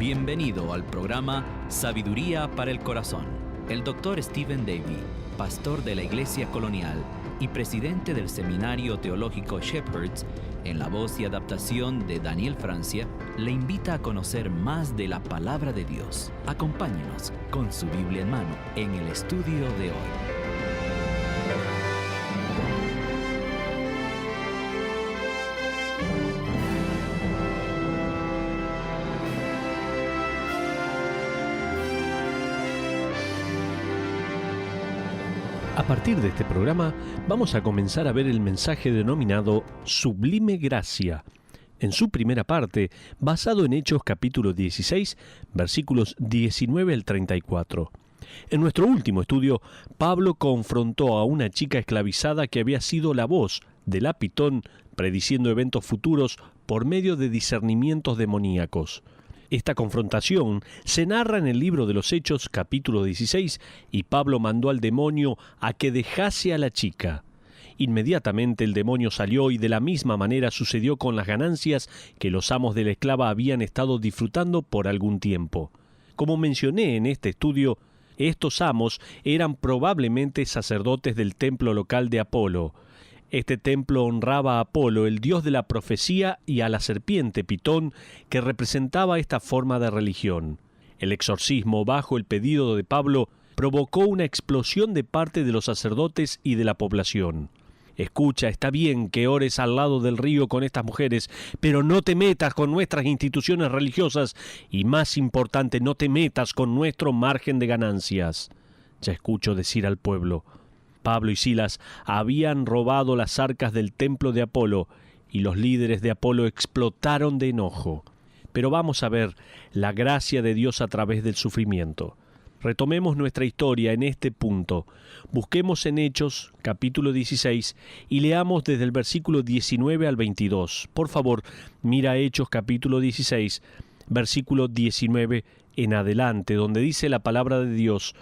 Bienvenido al programa Sabiduría para el Corazón. El Dr. Stephen Davey, pastor de la Iglesia Colonial y presidente del Seminario Teológico Shepherds, en la voz y adaptación de Daniel Francia, le invita a conocer más de la Palabra de Dios. Acompáñenos con su Biblia en mano en el estudio de hoy. A partir de este programa vamos a comenzar a ver el mensaje denominado Sublime Gracia, en su primera parte, basado en Hechos capítulo 16, versículos 19 al 34. En nuestro último estudio, Pablo confrontó a una chica esclavizada que había sido la voz del Apitón, prediciendo eventos futuros por medio de discernimientos demoníacos. Esta confrontación se narra en el libro de los Hechos, capítulo 16, y Pablo mandó al demonio a que dejase a la chica. Inmediatamente el demonio salió y de la misma manera sucedió con las ganancias que los amos de la esclava habían estado disfrutando por algún tiempo. Como mencioné en este estudio, estos amos eran probablemente sacerdotes del templo local de Apolo. Este templo honraba a Apolo, el dios de la profecía, y a la serpiente Pitón, que representaba esta forma de religión. El exorcismo, bajo el pedido de Pablo, provocó una explosión de parte de los sacerdotes y de la población. Escucha, está bien que ores al lado del río con estas mujeres, pero no te metas con nuestras instituciones religiosas y, más importante, no te metas con nuestro margen de ganancias. Ya escucho decir al pueblo: Pablo y Silas habían robado las arcas del templo de Apolo, y los líderes de Apolo explotaron de enojo. Pero vamos a ver la gracia de Dios a través del sufrimiento. Retomemos nuestra historia en este punto. Busquemos en Hechos, capítulo 16, y leamos desde el versículo 19 al 22. Por favor, mira Hechos, capítulo 16, versículo 19 en adelante, donde dice la palabra de Dios: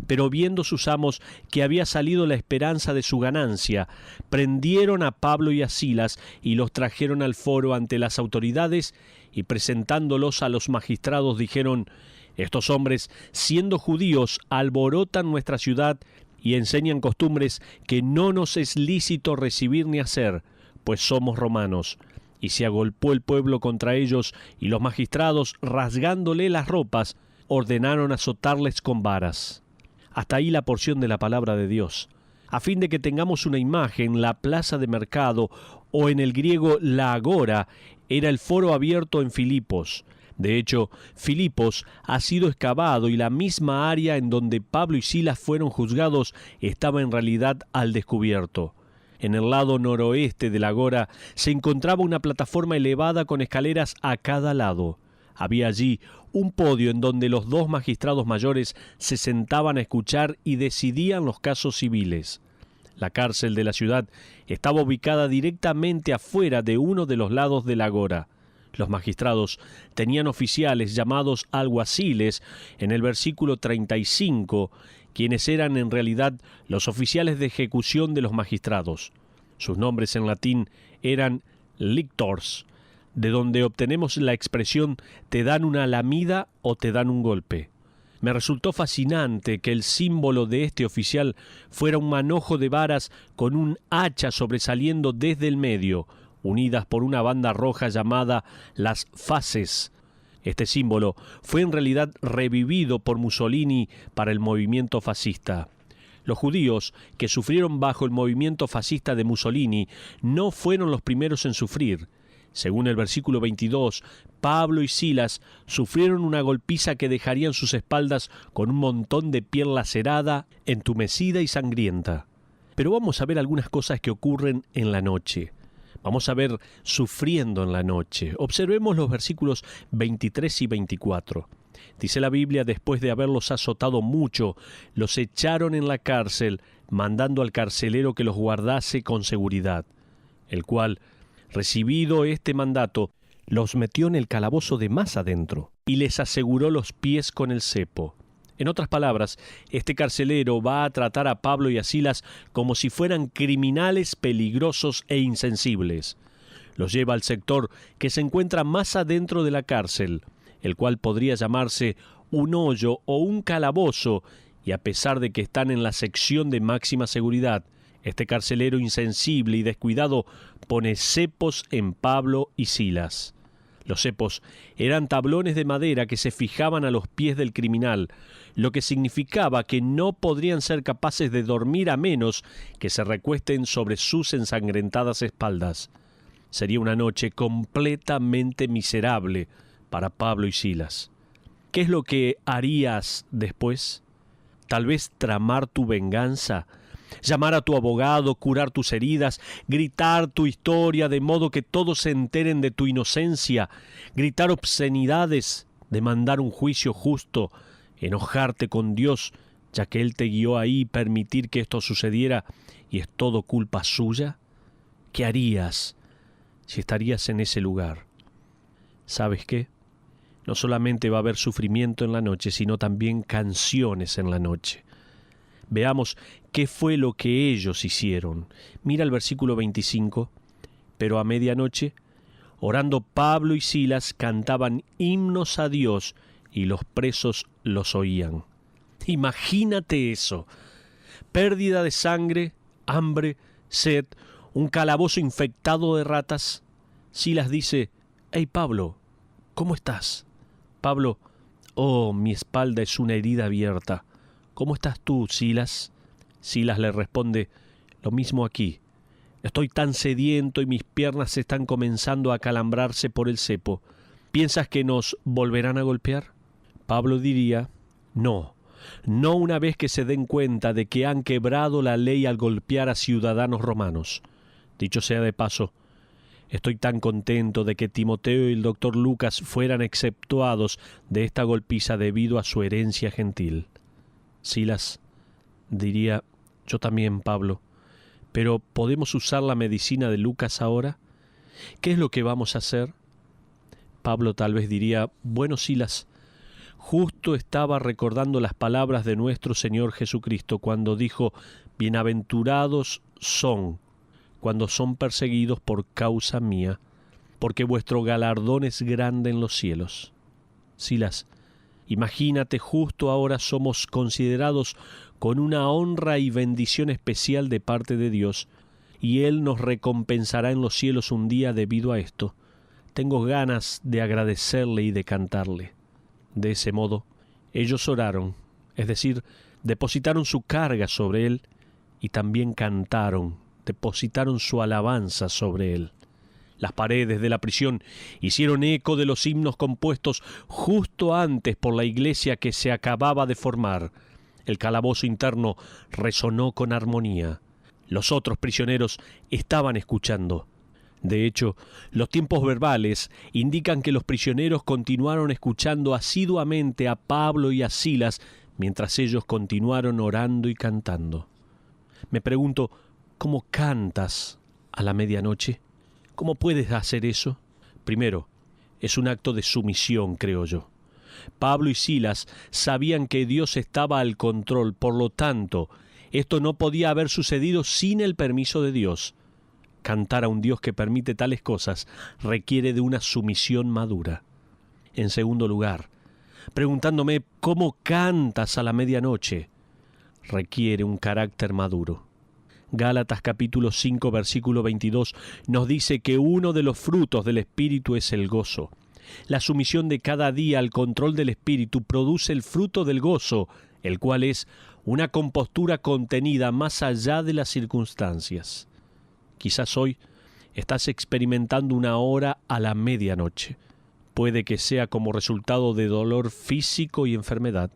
Pero viendo sus amos que había salido la esperanza de su ganancia, prendieron a Pablo y a Silas y los trajeron al foro ante las autoridades, y presentándolos a los magistrados dijeron: Estos hombres, siendo judíos, alborotan nuestra ciudad y enseñan costumbres que no nos es lícito recibir ni hacer, pues somos romanos. Y se agolpó el pueblo contra ellos, y los magistrados, rasgándole las ropas, ordenaron azotarles con varas. Hasta ahí la porción de la palabra de Dios. A fin de que tengamos una imagen, la plaza de mercado, o en el griego la agora, era el foro abierto en Filipos. De hecho, Filipos ha sido excavado y la misma área en donde Pablo y Silas fueron juzgados estaba en realidad al descubierto. En el lado noroeste de la agora se encontraba una plataforma elevada con escaleras a cada lado. Había allí un podio en donde los dos magistrados mayores se sentaban a escuchar y decidían los casos civiles. La cárcel de la ciudad estaba ubicada directamente afuera de uno de los lados de la agora. Los magistrados tenían oficiales llamados alguaciles en el versículo 35, quienes eran en realidad los oficiales de ejecución de los magistrados. Sus nombres en latín eran lictors, de donde obtenemos la expresión te dan una lamida o te dan un golpe. Me resultó fascinante que el símbolo de este oficial fuera un manojo de varas con un hacha sobresaliendo desde el medio, unidas por una banda roja llamada las faces. Este símbolo fue en realidad revivido por Mussolini para el movimiento fascista. Los judíos que sufrieron bajo el movimiento fascista de Mussolini no fueron los primeros en sufrir. Según el versículo 22, Pablo y Silas sufrieron una golpiza que dejarían sus espaldas con un montón de piel lacerada, entumecida y sangrienta. Pero vamos a ver algunas cosas que ocurren en la noche. Vamos a ver sufriendo en la noche. Observemos los versículos 23 y 24. Dice la Biblia: después de haberlos azotado mucho, los echaron en la cárcel, mandando al carcelero que los guardase con seguridad, el cual, recibido este mandato, los metió en el calabozo de más adentro y les aseguró los pies con el cepo. En otras palabras, este carcelero va a tratar a Pablo y a Silas como si fueran criminales peligrosos e insensibles. Los lleva al sector que se encuentra más adentro de la cárcel. el cual podría llamarse un hoyo o un calabozo, y a pesar de que están en la sección de máxima seguridad, este carcelero insensible y descuidado pone cepos en Pablo y Silas. Los cepos eran tablones de madera que se fijaban a los pies del criminal, lo que significaba que no podrían ser capaces de dormir a menos que se recuesten sobre sus ensangrentadas espaldas. Sería una noche completamente miserable para Pablo y Silas. ¿Qué es lo que harías después? Tal vez tramar tu venganza, llamar a tu abogado, curar tus heridas, gritar tu historia de modo que todos se enteren de tu inocencia, gritar obscenidades, demandar un juicio justo, enojarte con Dios, ya que Él te guió ahí, y permitir que esto sucediera y es todo culpa suya. ¿Qué harías si estarías en ese lugar? ¿Sabes qué? No solamente va a haber sufrimiento en la noche, sino también canciones en la noche. Veamos qué fue lo que ellos hicieron. Mira el versículo 25. Pero a medianoche, orando Pablo y Silas, cantaban himnos a Dios y los presos los oían. Imagínate eso. Pérdida de sangre, hambre, sed, un calabozo infectado de ratas. Silas dice: «Hey Pablo, ¿cómo estás?» Pablo: «Oh, mi espalda es una herida abierta». «¿Cómo estás tú, Silas?» Silas le responde: «Lo mismo aquí. Estoy tan sediento y mis piernas están comenzando a calambrarse por el cepo. ¿Piensas que nos volverán a golpear?» Pablo diría: «No una vez que se den cuenta de que han quebrado la ley al golpear a ciudadanos romanos. Dicho sea de paso, estoy tan contento de que Timoteo y el doctor Lucas fueran exceptuados de esta golpiza debido a su herencia gentil». Silas diría: «Yo también, Pablo, pero ¿podemos usar la medicina de Lucas ahora? ¿Qué es lo que vamos a hacer?» Pablo tal vez diría: «Bueno, Silas, justo estaba recordando las palabras de nuestro Señor Jesucristo cuando dijo: bienaventurados son cuando son perseguidos por causa mía, porque vuestro galardón es grande en los cielos». Silas, imagínate, justo ahora somos considerados con una honra y bendición especial de parte de Dios, y Él nos recompensará en los cielos un día debido a esto. Tengo ganas de agradecerle y de cantarle. De ese modo, ellos oraron, es decir, depositaron su carga sobre Él, y también cantaron, depositaron su alabanza sobre Él. Las paredes de la prisión hicieron eco de los himnos compuestos justo antes por la iglesia que se acababa de formar. El calabozo interno resonó con armonía. Los otros prisioneros estaban escuchando. De hecho, los tiempos verbales indican que los prisioneros continuaron escuchando asiduamente a Pablo y a Silas mientras ellos continuaron orando y cantando. Me pregunto, ¿cómo cantas a la medianoche? ¿Cómo puedes hacer eso? Primero, es un acto de sumisión, creo yo. Pablo y Silas sabían que Dios estaba al control, por lo tanto, esto no podía haber sucedido sin el permiso de Dios. Cantar a un Dios que permite tales cosas requiere de una sumisión madura. En segundo lugar, preguntándome ¿cómo cantas a la medianoche? Requiere un carácter maduro. Gálatas capítulo 5 versículo 22 nos dice que uno de los frutos del Espíritu es el gozo. La sumisión de cada día al control del Espíritu produce el fruto del gozo, el cual es una compostura contenida más allá de las circunstancias. Quizás hoy estás experimentando una hora a la medianoche. Puede que sea como resultado de dolor físico y enfermedad.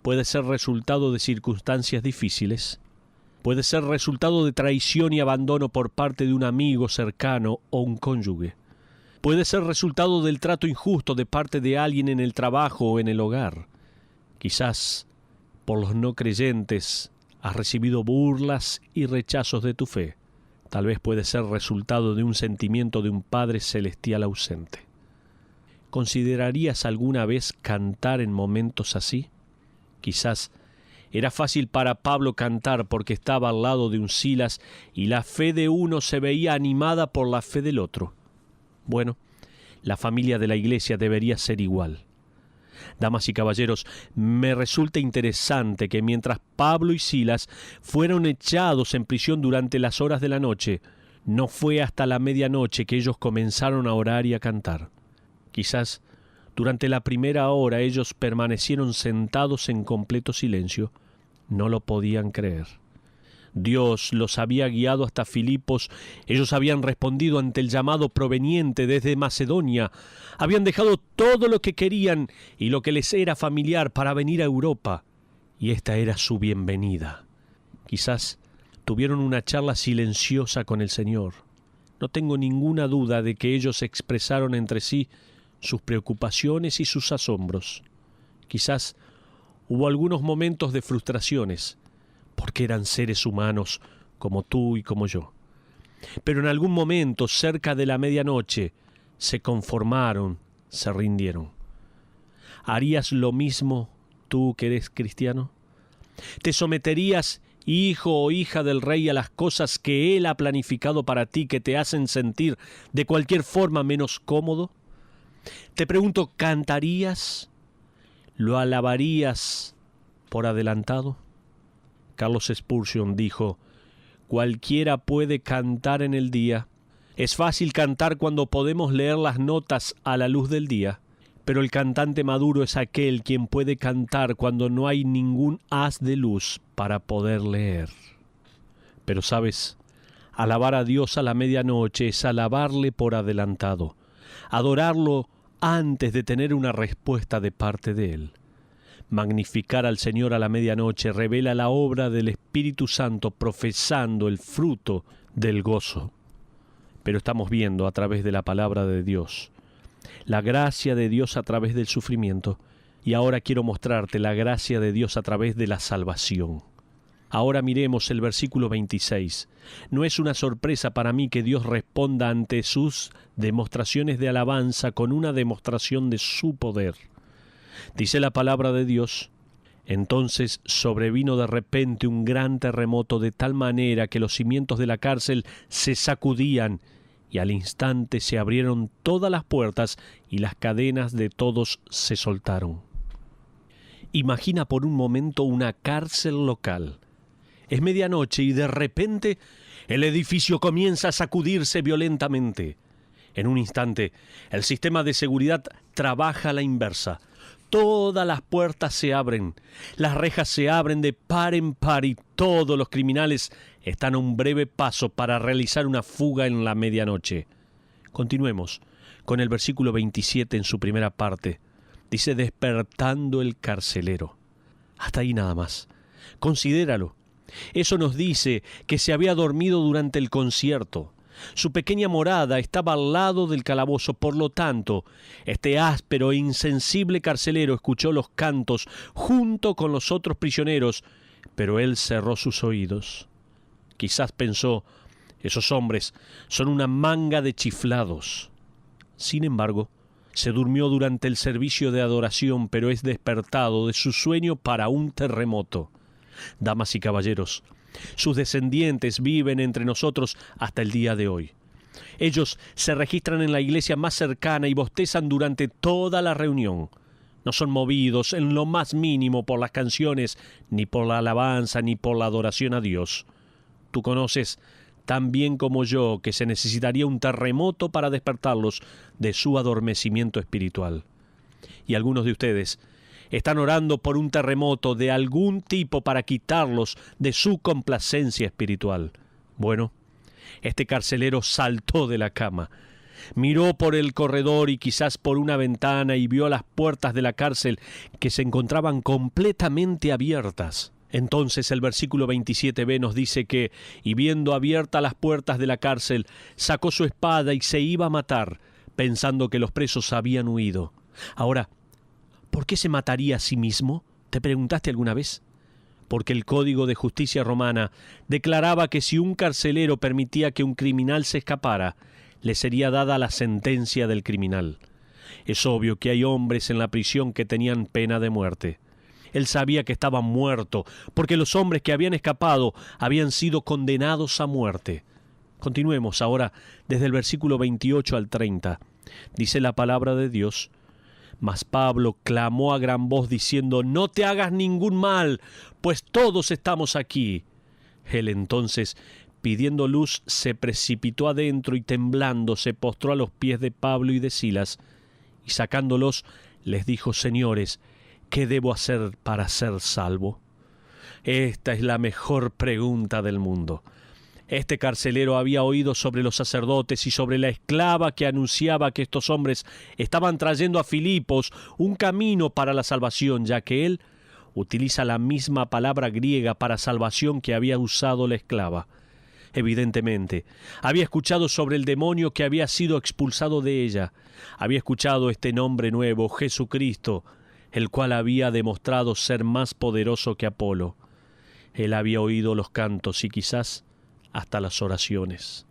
Puede ser resultado de circunstancias difíciles. Puede ser resultado de traición y abandono por parte de un amigo cercano o un cónyuge. Puede ser resultado del trato injusto de parte de alguien en el trabajo o en el hogar. Quizás, por los no creyentes, has recibido burlas y rechazos de tu fe. Tal vez puede ser resultado de un sentimiento de un Padre Celestial ausente. ¿Considerarías alguna vez cantar en momentos así? Quizás era fácil para Pablo cantar porque estaba al lado de un Silas y la fe de uno se veía animada por la fe del otro. Bueno, la familia de la iglesia debería ser igual. Damas y caballeros, me resulta interesante que mientras Pablo y Silas fueron echados en prisión durante las horas de la noche, no fue hasta la medianoche que ellos comenzaron a orar y a cantar. Quizás durante la primera hora ellos permanecieron sentados en completo silencio. No lo podían creer. Dios los había guiado hasta Filipos, ellos habían respondido ante el llamado proveniente desde Macedonia, habían dejado todo lo que querían y lo que les era familiar para venir a Europa, y esta era su bienvenida. Quizás tuvieron una charla silenciosa con el Señor. No tengo ninguna duda de que ellos expresaron entre sí sus preocupaciones y sus asombros. Quizás hubo algunos momentos de frustraciones, porque eran seres humanos como tú y como yo. Pero en algún momento, cerca de la medianoche, se conformaron, se rindieron. ¿Harías lo mismo tú que eres cristiano? ¿Te someterías, hijo o hija del Rey, a las cosas que Él ha planificado para ti que te hacen sentir de cualquier forma menos cómodo? Te pregunto, ¿cantarías? ¿Lo alabarías por adelantado? Carlos Spurgeon dijo: cualquiera puede cantar en el día. Es fácil cantar cuando podemos leer las notas a la luz del día, pero el cantante maduro es aquel quien puede cantar cuando no hay ningún haz de luz para poder leer. Pero sabes, alabar a Dios a la medianoche es alabarle por adelantado, adorarlo antes de tener una respuesta de parte de Él. Magnificar al Señor a la medianoche revela la obra del Espíritu Santo profesando el fruto del gozo. Pero estamos viendo a través de la palabra de Dios la gracia de Dios a través del sufrimiento, y ahora quiero mostrarte la gracia de Dios a través de la salvación. Ahora miremos el versículo 26. No es una sorpresa para mí que Dios responda ante sus demostraciones de alabanza con una demostración de su poder. Dice la palabra de Dios: entonces sobrevino de repente un gran terremoto de tal manera que los cimientos de la cárcel se sacudían, y al instante se abrieron todas las puertas y las cadenas de todos se soltaron. Imagina por un momento una cárcel local. Es medianoche y de repente el edificio comienza a sacudirse violentamente. En un instante, el sistema de seguridad trabaja a la inversa. Todas las puertas se abren, las rejas se abren de par en par y todos los criminales están a un breve paso para realizar una fuga en la medianoche. Continuemos con el versículo 27 en su primera parte. Dice: despertando el carcelero. Hasta ahí nada más. Considéralo. Eso nos dice que se había dormido durante el concierto. Su pequeña morada estaba al lado del calabozo, por lo tanto, este áspero e insensible carcelero escuchó los cantos junto con los otros prisioneros, pero él cerró sus oídos. Quizás pensó: esos hombres son una manga de chiflados. Sin embargo, se durmió durante el servicio de adoración, pero es despertado de su sueño para un terremoto. Damas y caballeros, sus descendientes viven entre nosotros hasta el día de hoy. Ellos se registran en la iglesia más cercana y bostezan durante toda la reunión. No son movidos en lo más mínimo por las canciones, ni por la alabanza, ni por la adoración a Dios. Tú conoces tan bien como yo que se necesitaría un terremoto para despertarlos de su adormecimiento espiritual. Y algunos de ustedes están orando por un terremoto de algún tipo para quitarlos de su complacencia espiritual. Bueno, este carcelero saltó de la cama, miró por el corredor y quizás por una ventana y vio las puertas de la cárcel que se encontraban completamente abiertas. Entonces el versículo 27b nos dice que, y viendo abiertas las puertas de la cárcel, sacó su espada y se iba a matar, pensando que los presos habían huido. Ahora, ¿por qué se mataría a sí mismo? ¿Te preguntaste alguna vez? Porque el Código de Justicia Romana declaraba que si un carcelero permitía que un criminal se escapara, le sería dada la sentencia del criminal. Es obvio que hay hombres en la prisión que tenían pena de muerte. Él sabía que estaba muerto, porque los hombres que habían escapado habían sido condenados a muerte. Continuemos ahora desde el versículo 28 al 30. Dice la palabra de Dios: Mas Pablo clamó a gran voz diciendo: «No te hagas ningún mal, pues todos estamos aquí». Él entonces, pidiendo luz, se precipitó adentro y temblando se postró a los pies de Pablo y de Silas, y sacándolos les dijo: «Señores, ¿qué debo hacer para ser salvo?». Esta es la mejor pregunta del mundo. Este carcelero había oído sobre los sacerdotes y sobre la esclava que anunciaba que estos hombres estaban trayendo a Filipos un camino para la salvación, ya que él utiliza la misma palabra griega para salvación que había usado la esclava. Evidentemente, había escuchado sobre el demonio que había sido expulsado de ella. Había escuchado este nombre nuevo, Jesucristo, el cual había demostrado ser más poderoso que Apolo. Él había oído los cantos y quizás hasta las oraciones.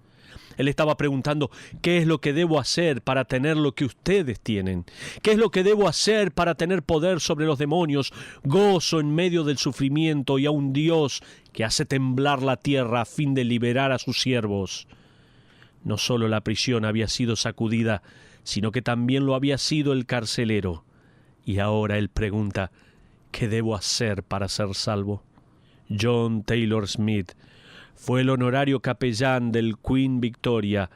Él estaba preguntando: ¿qué es lo que debo hacer para tener lo que ustedes tienen? ¿Qué es lo que debo hacer para tener poder sobre los demonios, gozo en medio del sufrimiento y a un Dios que hace temblar la tierra a fin de liberar a sus siervos? No solo la prisión había sido sacudida, sino que también lo había sido el carcelero. Y ahora él pregunta: ¿qué debo hacer para ser salvo? John Taylor Smith fue el honorario capellán del Queen Victoria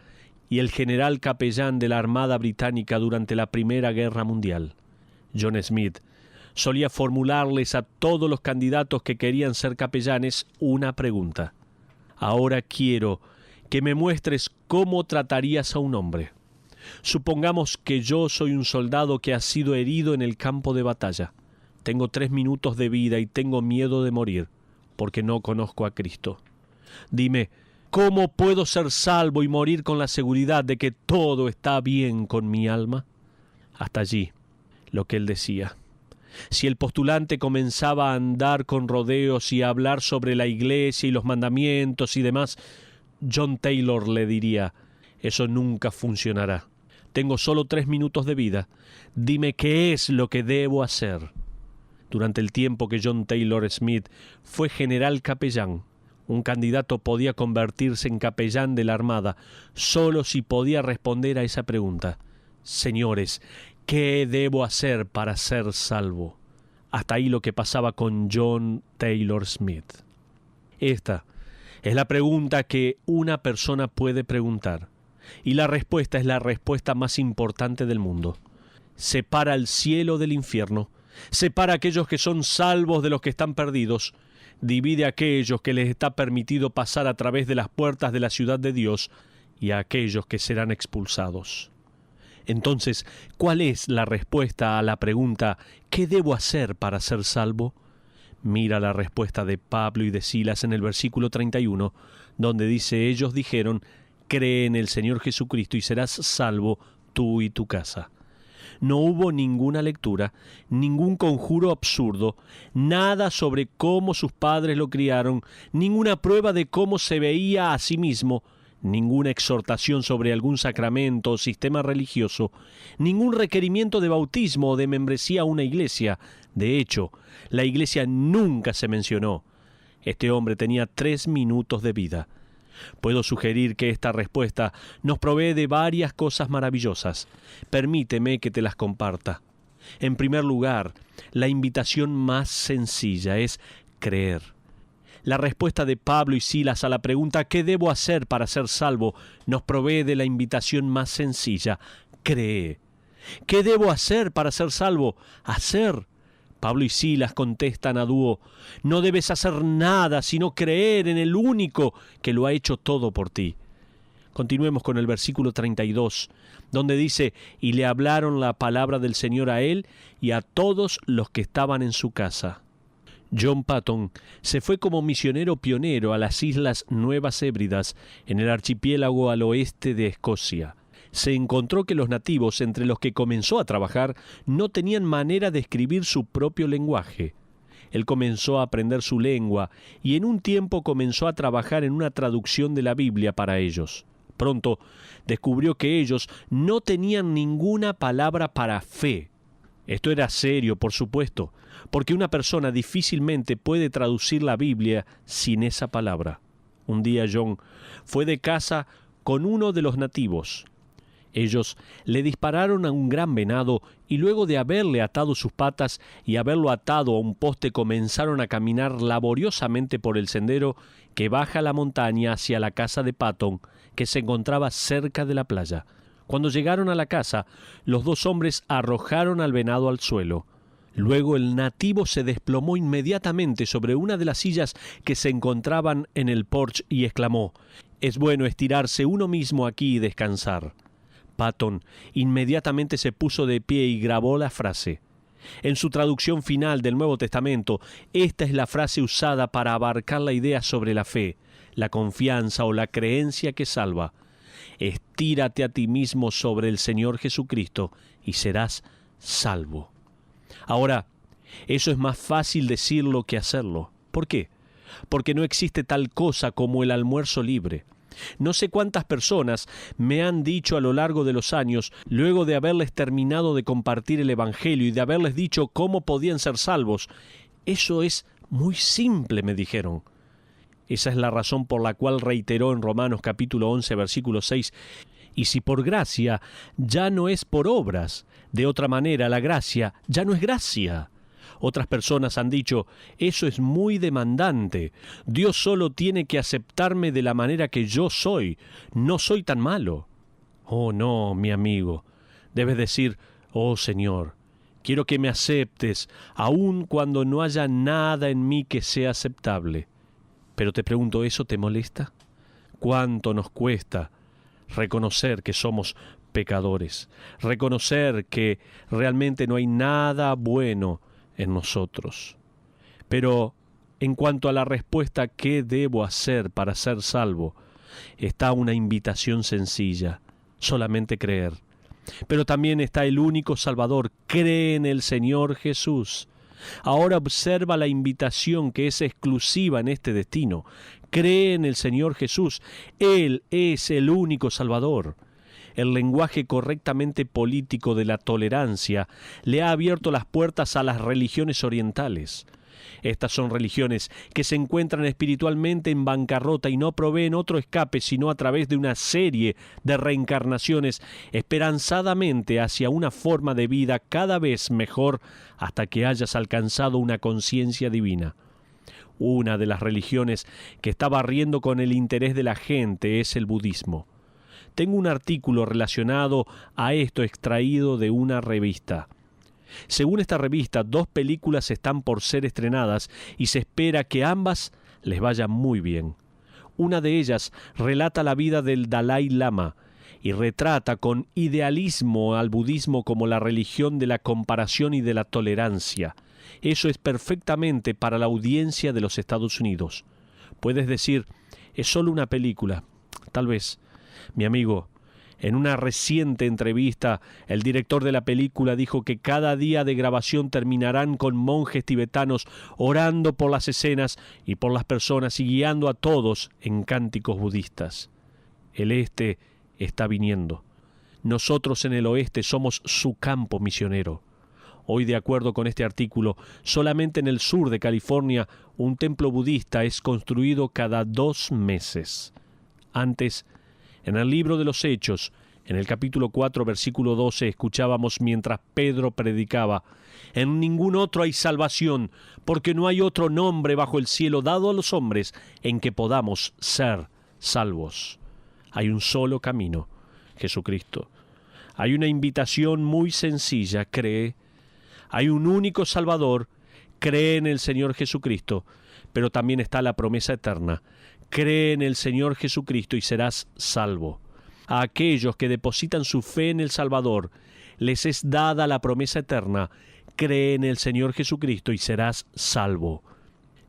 y el general capellán de la Armada Británica durante la Primera Guerra Mundial. John Smith solía formularles a todos los candidatos que querían ser capellanes una pregunta: «Ahora quiero que me muestres cómo tratarías a un hombre. Supongamos que yo soy un soldado que ha sido herido en el campo de batalla. Tengo 3 minutos de vida y tengo miedo de morir, porque no conozco a Cristo. Dime, ¿cómo puedo ser salvo y morir con la seguridad de que todo está bien con mi alma?». Hasta allí lo que él decía. Si el postulante comenzaba a andar con rodeos y a hablar sobre la iglesia y los mandamientos y demás, John Taylor le diría: «Eso nunca funcionará. Tengo solo 3 minutos de vida. Dime qué es lo que debo hacer». Durante el tiempo que John Taylor Smith fue general capellán, un candidato podía convertirse en capellán de la Armada solo si podía responder a esa pregunta: «Señores, ¿qué debo hacer para ser salvo?». Hasta ahí lo que pasaba con John Taylor Smith. Esta es la pregunta que una persona puede preguntar, y la respuesta es la respuesta más importante del mundo. Separa el cielo del infierno, separa a aquellos que son salvos de los que están perdidos, divide a aquellos que les está permitido pasar a través de las puertas de la ciudad de Dios y a aquellos que serán expulsados. Entonces, ¿cuál es la respuesta a la pregunta ¿qué debo hacer para ser salvo? Mira la respuesta de Pablo y de Silas en el versículo 31, donde dice: «Ellos dijeron: cree en el Señor Jesucristo y serás salvo tú y tu casa». No hubo ninguna lectura, ningún conjuro absurdo, nada sobre cómo sus padres lo criaron, ninguna prueba de cómo se veía a sí mismo, ninguna exhortación sobre algún sacramento o sistema religioso, ningún requerimiento de bautismo o de membresía a una iglesia. De hecho, la iglesia nunca se mencionó. Este hombre tenía 3 minutos de vida. Puedo sugerir que esta respuesta nos provee de varias cosas maravillosas. Permíteme que te las comparta. En primer lugar, la invitación más sencilla es creer. La respuesta de Pablo y Silas a la pregunta ¿qué debo hacer para ser salvo? Nos provee de la invitación más sencilla: cree. ¿Qué debo hacer para ser salvo? Hacer. Pablo y Silas contestan a dúo: no debes hacer nada sino creer en el único que lo ha hecho todo por ti. Continuemos con el versículo 32, donde dice: y le hablaron la palabra del Señor a él y a todos los que estaban en su casa. John Paton se fue como misionero pionero a las Islas Nuevas Hébridas, en el archipiélago al oeste de Escocia. Se encontró que los nativos entre los que comenzó a trabajar no tenían manera de escribir su propio lenguaje. Él comenzó a aprender su lengua y en un tiempo comenzó a trabajar en una traducción de la Biblia para ellos. Pronto descubrió que ellos no tenían ninguna palabra para fe. Esto era serio, por supuesto, porque una persona difícilmente puede traducir la Biblia sin esa palabra. Un día John fue de caza con uno de los nativos. Ellos le dispararon a un gran venado y luego de haberle atado sus patas y haberlo atado a un poste comenzaron a caminar laboriosamente por el sendero que baja la montaña hacia la casa de Patton, que se encontraba cerca de la playa. Cuando llegaron a la casa, los dos hombres arrojaron al venado al suelo. Luego el nativo se desplomó inmediatamente sobre una de las sillas que se encontraban en el porche y exclamó: «Es bueno estirarse uno mismo aquí y descansar». Patton inmediatamente se puso de pie y grabó la frase. En su traducción final del Nuevo Testamento, esta es la frase usada para abarcar la idea sobre la fe, la confianza o la creencia que salva. Estírate a ti mismo sobre el Señor Jesucristo y serás salvo. Ahora, eso es más fácil decirlo que hacerlo. ¿Por qué? Porque no existe tal cosa como el almuerzo libre. No sé cuántas personas me han dicho a lo largo de los años, luego de haberles terminado de compartir el Evangelio y de haberles dicho cómo podían ser salvos: «Eso es muy simple», me dijeron. Esa es la razón por la cual reiteró en Romanos capítulo 11, versículo 6, «Y si por gracia, ya no es por obras. De otra manera, la gracia ya no es gracia». Otras personas han dicho: «Eso es muy demandante. Dios solo tiene que aceptarme de la manera que yo soy. No soy tan malo». Oh, no, mi amigo. Debes decir: «Oh, Señor, quiero que me aceptes, aun cuando no haya nada en mí que sea aceptable». Pero te pregunto, ¿eso te molesta? ¿Cuánto nos cuesta reconocer que somos pecadores? Reconocer que realmente no hay nada bueno en nosotros. Pero en cuanto a la respuesta, ¿qué debo hacer para ser salvo?, está una invitación sencilla: solamente creer. Pero también está el único Salvador: cree en el Señor Jesús. Ahora observa la invitación que es exclusiva en este destino: cree en el Señor Jesús. Él es el único Salvador. El lenguaje correctamente político de la tolerancia le ha abierto las puertas a las religiones orientales. Estas son religiones que se encuentran espiritualmente en bancarrota y no proveen otro escape sino a través de una serie de reencarnaciones esperanzadamente hacia una forma de vida cada vez mejor hasta que hayas alcanzado una conciencia divina. Una de las religiones que está barriendo con el interés de la gente es el budismo. Tengo un artículo relacionado a esto extraído de una revista. Según esta revista, 2 películas están por ser estrenadas y se espera que ambas les vayan muy bien. Una de ellas relata la vida del Dalai Lama y retrata con idealismo al budismo como la religión de la comparación y de la tolerancia. Eso es perfectamente para la audiencia de los Estados Unidos. Puedes decir: es solo una película. Tal vez. Mi amigo, en una reciente entrevista, el director de la película dijo que cada día de grabación terminarán con monjes tibetanos orando por las escenas y por las personas y guiando a todos en cánticos budistas. El este está viniendo. Nosotros en el oeste somos su campo misionero. Hoy, de acuerdo con este artículo, solamente en el sur de California un templo budista es construido cada 2 meses. Antes, en el libro de los Hechos, en el capítulo 4, versículo 12, escuchábamos mientras Pedro predicaba: «En ningún otro hay salvación, porque no hay otro nombre bajo el cielo dado a los hombres en que podamos ser salvos». Hay un solo camino: Jesucristo. Hay una invitación muy sencilla: cree. Hay un único Salvador: cree en el Señor Jesucristo. Pero también está la promesa eterna: cree en el Señor Jesucristo y serás salvo. A aquellos que depositan su fe en el Salvador les es dada la promesa eterna: cree en el Señor Jesucristo y serás salvo.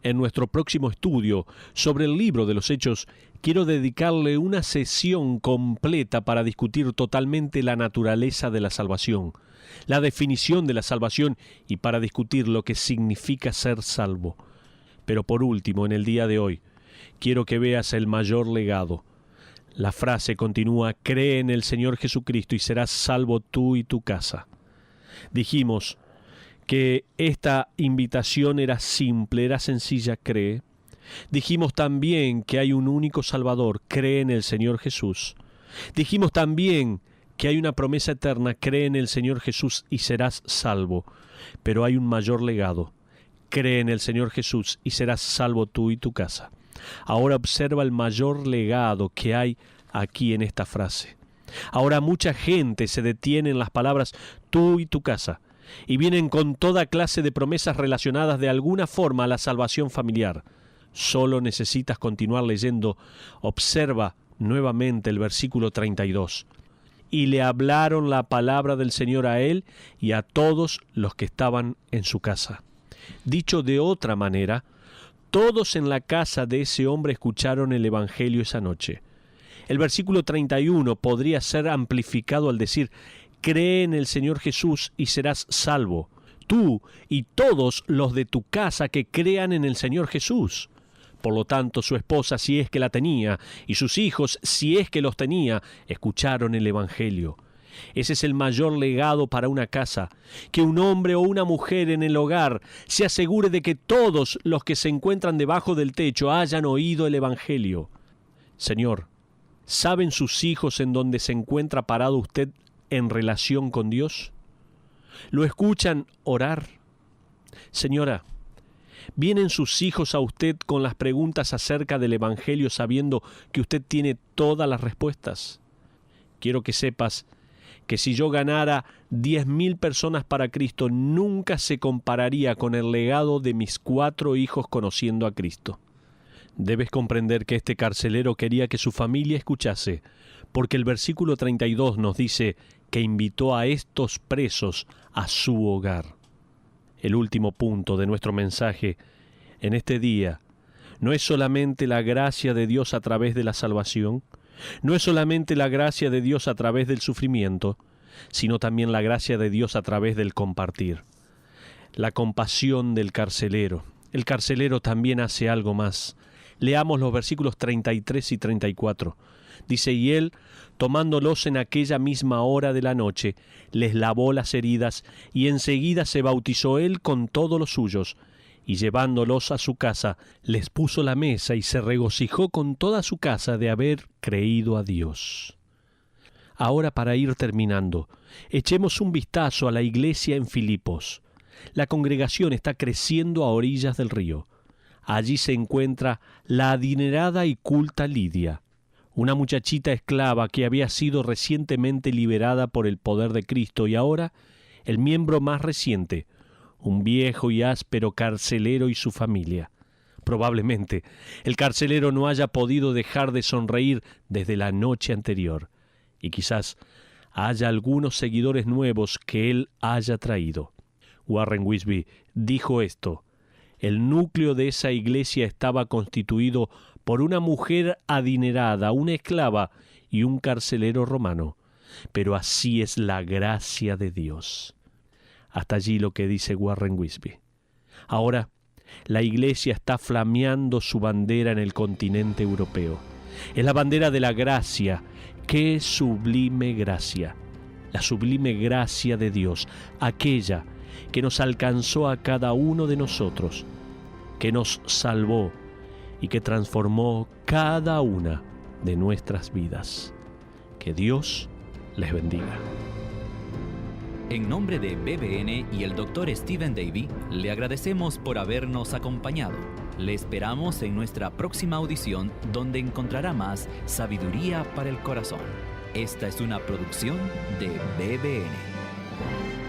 En nuestro próximo estudio sobre el libro de los Hechos, quiero dedicarle una sesión completa para discutir totalmente la naturaleza de la salvación, la definición de la salvación y para discutir lo que significa ser salvo. Pero por último, en el día de hoy, quiero que veas el mayor legado. La frase continúa: cree en el Señor Jesucristo y serás salvo tú y tu casa. Dijimos que esta invitación era simple, era sencilla: cree. Dijimos también que hay un único Salvador: cree en el Señor Jesús. Dijimos también que hay una promesa eterna: cree en el Señor Jesús y serás salvo. Pero hay un mayor legado: cree en el Señor Jesús y serás salvo tú y tu casa. Ahora observa el mayor legado que hay aquí en esta frase. Ahora mucha gente se detiene en las palabras tú y tu casa, y vienen con toda clase de promesas relacionadas de alguna forma a la salvación familiar. Solo necesitas continuar leyendo. Observa nuevamente el versículo 32. Y le hablaron la palabra del Señor a él y a todos los que estaban en su casa. Dicho de otra manera, todos en la casa de ese hombre escucharon el Evangelio esa noche. El versículo 31 podría ser amplificado al decir: cree en el Señor Jesús y serás salvo, tú y todos los de tu casa que crean en el Señor Jesús. Por lo tanto, su esposa, si es que la tenía, y sus hijos, si es que los tenía, escucharon el Evangelio. Ese es el mayor legado para una casa: que un hombre o una mujer en el hogar se asegure de que todos los que se encuentran debajo del techo hayan oído el Evangelio. Señor, ¿saben sus hijos en dónde se encuentra parado usted en relación con Dios? ¿Lo escuchan orar? Señora, ¿vienen sus hijos a usted con las preguntas acerca del Evangelio sabiendo que usted tiene todas las respuestas? Quiero que sepas que si yo ganara 10.000 personas para Cristo, nunca se compararía con el legado de mis 4 hijos conociendo a Cristo. Debes comprender que este carcelero quería que su familia escuchase, porque el versículo 32 nos dice que invitó a estos presos a su hogar. El último punto de nuestro mensaje en este día no es solamente la gracia de Dios a través de la salvación, no es solamente la gracia de Dios a través del sufrimiento, sino también la gracia de Dios a través del compartir. La compasión del carcelero. El carcelero también hace algo más. Leamos los versículos 33 y 34. Dice: y él, tomándolos en aquella misma hora de la noche, les lavó las heridas, y enseguida se bautizó él con todos los suyos, y llevándolos a su casa, les puso la mesa y se regocijó con toda su casa de haber creído a Dios. Ahora, para ir terminando, echemos un vistazo a la iglesia en Filipos. La congregación está creciendo a orillas del río. Allí se encuentra la adinerada y culta Lidia, una muchachita esclava que había sido recientemente liberada por el poder de Cristo, y ahora el miembro más reciente, un viejo y áspero carcelero y su familia. Probablemente el carcelero no haya podido dejar de sonreír desde la noche anterior, y quizás haya algunos seguidores nuevos que él haya traído. Warren Wiersbe dijo esto: el núcleo de esa iglesia estaba constituido por una mujer adinerada, una esclava y un carcelero romano. Pero así es la gracia de Dios. Hasta allí lo que dice Warren Wiersbe. Ahora, la iglesia está flameando su bandera en el continente europeo. Es la bandera de la gracia. ¡Qué sublime gracia! La sublime gracia de Dios, aquella que nos alcanzó a cada uno de nosotros, que nos salvó y que transformó cada una de nuestras vidas. Que Dios les bendiga. En nombre de BBN y el Dr. Stephen Davey, le agradecemos por habernos acompañado. Le esperamos en nuestra próxima audición, donde encontrará más sabiduría para el corazón. Esta es una producción de BBN.